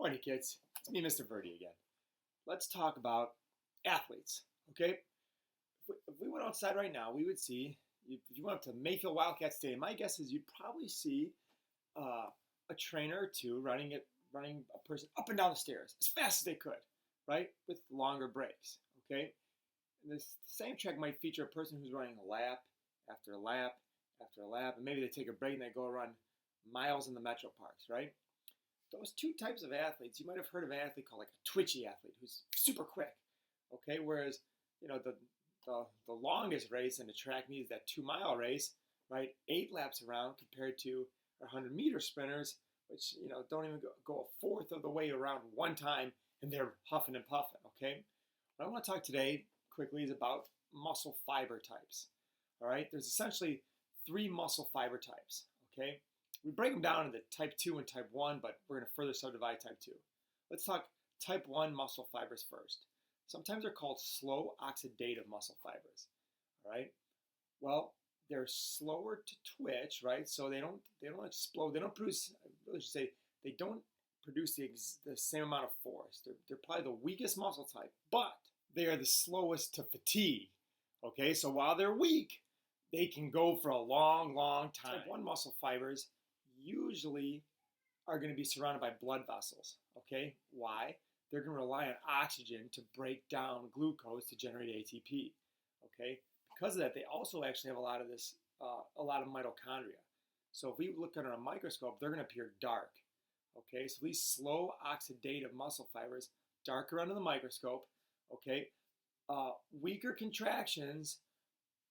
Morning, kids. It's me, Mr. Verdi again. Let's talk about athletes, okay? If we went outside right now, we would see, if you went up to Mayfield Wildcat Stadium, my guess is you'd probably see a trainer or two running a person up and down the stairs as fast as they could, right? With longer breaks, okay? And this same track might feature a person who's running a lap after a lap after a lap, and maybe they take a break and they go run miles in the metro parks, right? Those two types of athletes, you might have heard of an athlete called like a twitchy athlete who's super quick, okay? Whereas, the longest race in the track meet is that 2-mile race, right? 8 laps around compared to our 100-meter sprinters, which, don't even go a fourth of the way around one time, and they're huffing and puffing, okay? What I want to talk today quickly is about muscle fiber types, all right? There's essentially 3 muscle fiber types, okay? We break them down into type 2 and type 1, but we're going to further subdivide type 2. Let's talk type 1 muscle fibers first. Sometimes they're called slow oxidative muscle fibers, all right? Well, they're slower to twitch, right? So they don't explode. They don't produce, I really should say, they don't produce the same amount of force. They're probably the weakest muscle type, but they are the slowest to fatigue, okay? So while they're weak, they can go for a long, long time. Type 1 muscle fibers usually are going to be surrounded by blood vessels, okay? Why? They're going to rely on oxygen to break down glucose to generate ATP, okay? Because of that, they also actually have a lot of mitochondria. So if we look under a microscope, they're going to appear dark, okay? So these slow oxidative muscle fibers, darker under the microscope, okay? Weaker contractions,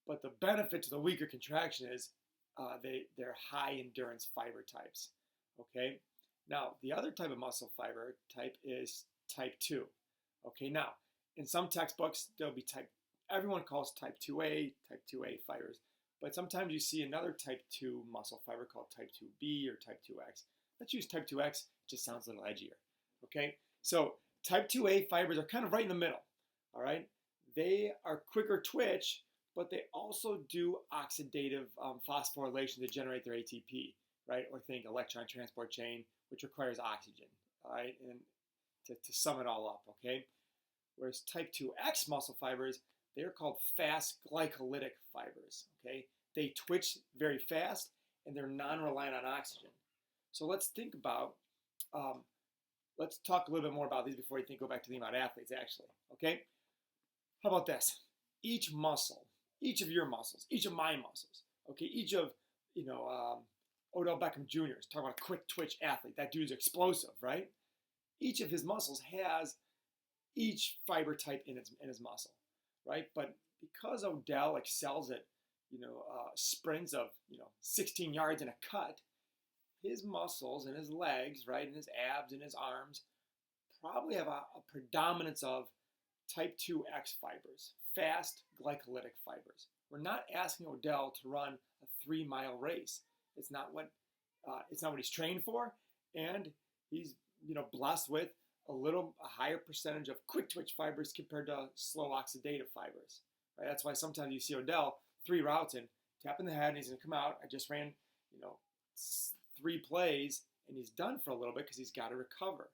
but the benefit to the weaker contraction is they're high endurance fiber types, okay? Now, the other type of muscle fiber type is type 2, okay? Now, in some textbooks, there'll be everyone calls type 2A fibers, but sometimes you see another type 2 muscle fiber called type 2B or type 2X. Let's use type 2X, it just sounds a little edgier, okay? So type 2A fibers are kind of right in the middle, all right? They are quicker twitch, but they also do oxidative phosphorylation to generate their ATP, right? Or think electron transport chain, which requires oxygen, all right? And to sum it all up, okay? Whereas type 2X muscle fibers, they're called fast glycolytic fibers, okay? They twitch very fast, and they're non-reliant on oxygen. So let's talk a little bit more about these before you go back to thinking about athletes, actually, okay? How about this? Each of your muscles, each of my muscles, okay, each of, Odell Beckham Jr. is talking about a quick twitch athlete. That dude's explosive, right? Each of his muscles has each fiber type in his muscle, right? But because Odell excels at, sprints of, 16 yards in a cut, his muscles and his legs, right, and his abs and his arms probably have a predominance of type 2X fibers, fast glycolytic fibers. We're not asking Odell to run a 3-mile race. It's not what he's trained for, and he's blessed with a higher percentage of quick twitch fibers compared to slow oxidative fibers. Right? That's why sometimes you see Odell 3 routes and tap in the head, and he's gonna come out. I just ran 3 plays, and he's done for a little bit because he's got to recover.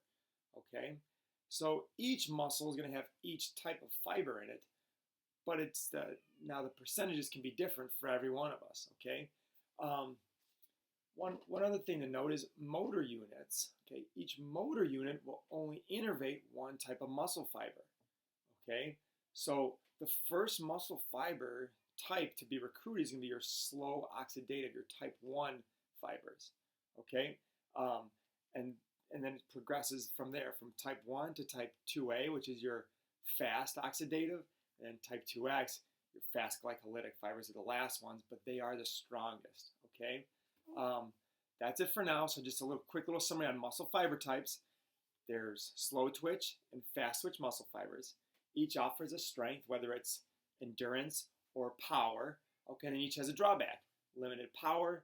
Okay, so each muscle is gonna have each type of fiber in it, but now the percentages can be different for every one of us, okay? One other thing to note is motor units, okay? Each motor unit will only innervate one type of muscle fiber, okay? So the first muscle fiber type to be recruited is gonna be your slow oxidative, your type 1 fibers, okay? And then it progresses from there, from type 1 to type 2A, which is your fast oxidative, and type 2X, your fast glycolytic fibers are the last ones, but they are the strongest, okay? That's it for now. So just a quick little summary on muscle fiber types. There's slow twitch and fast twitch muscle fibers. Each offers a strength, whether it's endurance or power, okay? And each has a drawback, limited power